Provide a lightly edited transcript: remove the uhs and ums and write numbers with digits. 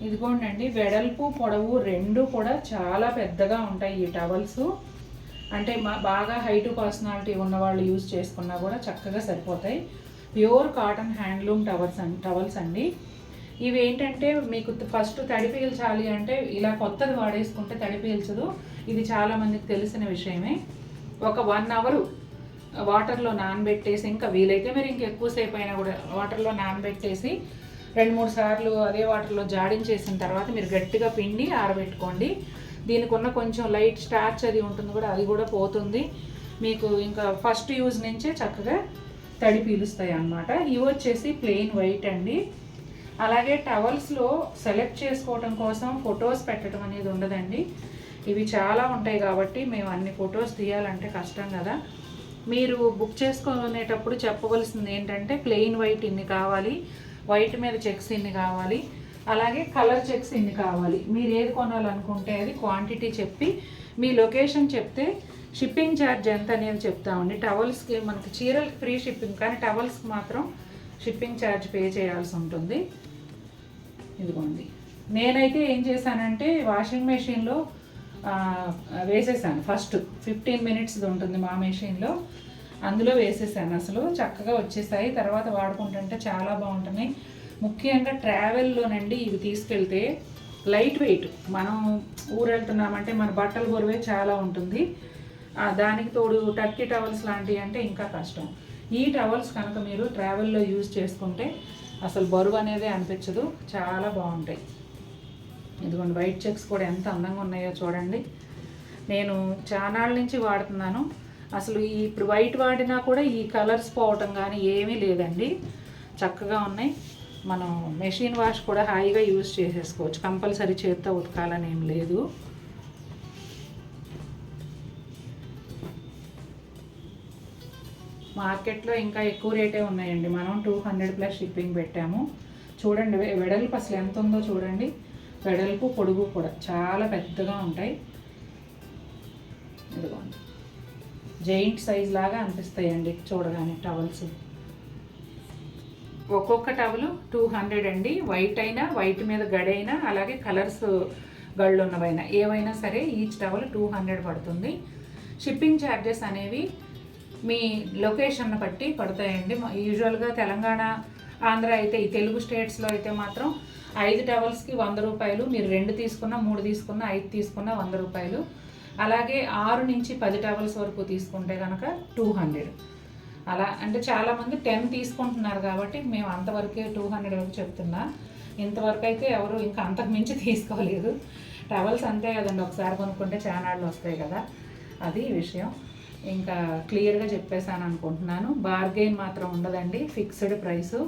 ఇదిగోండి, వెడల్పు పొడవు రెండు కూడా చాలా పెద్దగా ఉంటాయి ఈ టవల్స్. అంటే బాగా హైట్ పర్సనాలిటీ ఉన్నవాళ్ళు యూజ్ చేసుకున్నా కూడా చక్కగా సరిపోతాయి. ప్యూర్ కాటన్ హ్యాండ్లూమ్ టవల్స్ అండి. ఇవి ఏంటంటే మీకు ఫస్ట్ తడి పీల్చాలి అంటే ఇలా కొత్తది వాడేసుకుంటే తడి పీల్చదు. ఇది చాలామందికి తెలిసిన విషయమే. ఒక 1 అవర్ వాటర్లో నానబెట్టేసి, ఇంకా వీలైతే మీరు ఇంకెక్కువసేపు అయినా కూడా వాటర్లో నానబెట్టేసి 2-3 సార్లు అదే వాటర్లో జాడించేసిన తర్వాత మీరు గట్టిగా పిండి ఆరబెట్టుకోండి. దీనికి ఉన్న కొంచెం లైట్ స్టార్చ్ అది ఉంటుంది కూడా, అది కూడా పోతుంది మీకు. ఇంకా ఫస్ట్ యూజ్ నుంచే చక్కగా తడి పీలుస్తాయి అన్నమాట. ఇవి వచ్చేసి ప్లెయిన్ వైట్ అండి. అలాగే టవల్స్లో సెలెక్ట్ చేసుకోవడం కోసం ఫొటోస్ పెట్టడం అనేది ఉండదండి. ఇవి చాలా ఉంటాయి కాబట్టి మేము అన్ని ఫొటోస్ తీయాలంటే కష్టం కదా. మీరు బుక్ చేసుకునేటప్పుడు చెప్పవలసింది ఏంటంటే ప్లెయిన్ వైట్ ఇన్ని కావాలి, వైట్ మీద చెక్స్ ఇన్ని కావాలి, అలాగే కలర్ చెక్స్ ఇన్ని కావాలి. మీరు ఏది కొనాలనుకుంటే అది క్వాంటిటీ చెప్పి మీ లొకేషన్ చెప్తే షిప్పింగ్ ఛార్జ్ ఎంత అనేది చెప్తామండి. టవల్స్కి మనకి చీరలకి ఫ్రీ షిప్పింగ్, కానీ టవల్స్కి మాత్రం షిప్పింగ్ ఛార్జ్ పే చేయాల్సి ఉంటుంది. ఇదిగోండి, నేనైతే ఏం చేశానంటే వాషింగ్ మెషిన్లో వేసేసాను. ఫస్ట్ 15 మినిట్స్ ఉంటుంది మా మెషిన్లో, అందులో వేసేసాను. అసలు చక్కగా వచ్చేసాయి. తర్వాత వాడుకుంటుంటే చాలా బాగుంటున్నాయి. ముఖ్యంగా ట్రావెల్లోనండి ఇవి తీసుకెళ్తే లైట్ వెయిట్. మనం ఊరు వెళ్తున్నామంటే మన బట్టలు బరువే చాలా ఉంటుంది. దానికి తోడు టర్కీ టవల్స్ లాంటివి అంటే ఇంకా కష్టం. ఈ టవల్స్ కనుక మీరు ట్రావెల్లో యూజ్ చేసుకుంటే అసలు బరువు అనేది అనిపించదు, చాలా బాగుంటాయి. ఇదిగోండి, వైట్ చెక్స్ కూడా ఎంత అందంగా ఉన్నాయో చూడండి. నేను చానాళ్ళ నుంచి వాడుతున్నాను. అసలు ఇప్పుడు వైట్ వాడినా కూడా ఈ కలర్స్ పోవటం కానీ ఏమీ లేదండి, చక్కగా ఉన్నాయి. మనం మెషిన్ వాష్ కూడా హాయిగా యూజ్ చేసేసుకోవచ్చు, కంపల్సరీ చేత్తో ఉతకాలని ఏం లేదు. మార్కెట్లో ఇంకా ఎక్కువ రేటే ఉన్నాయండి. మనం 200+ షిప్పింగ్ పెట్టాము. చూడండి వెడల్పు అసలు ఎంత ఉందో చూడండి. వెడల్పు పొడుగు కూడా చాలా పెద్దగా ఉంటాయి. ఇదిగోండి, జైంట్ సైజ్ లాగా అనిపిస్తాయండి చూడగానే టవల్స్. ఒక్కొక్క టవల్ 200 అండి. వైట్ అయినా, వైట్ మీద గడైనా, అలాగే కలర్స్ గళ్ళు ఉన్నవైనా ఏవైనా సరే ఈచ్ టవల్ 200 పడుతుంది. షిప్పింగ్ ఛార్జెస్ అనేవి మీ లొకేషన్ బట్టి పడతాయండి. యూజువల్గా తెలంగాణ, ఆంధ్ర అయితే, ఈ తెలుగు స్టేట్స్లో అయితే మాత్రం 5 టవల్స్కి 100 రూపాయలు. మీరు 2 తీసుకున్నా, 3 తీసుకున్నా, 5 తీసుకున్నా 100 రూపాయలు. అలాగే 6 నుంచి 10 టవల్స్ వరకు తీసుకుంటే కనుక 200. అలా అంటే చాలామంది 10 తీసుకుంటున్నారు కాబట్టి మేము అంతవరకే 200 వరకు చెప్తున్నా. ఇంతవరకు అయితే ఎవరు ఇంకా అంతకు మించి తీసుకోలేదు. టవల్స్ అంతే కదండి, ఒకసారి కొనుక్కుంటే చానాళ్ళు వస్తాయి కదా, అది విషయం. ఇంకా క్లియర్గా చెప్పేసాను అనుకుంటున్నాను. బార్గెయిన్ మాత్రం ఉండదండి, ఫిక్స్డ్ ప్రైసు.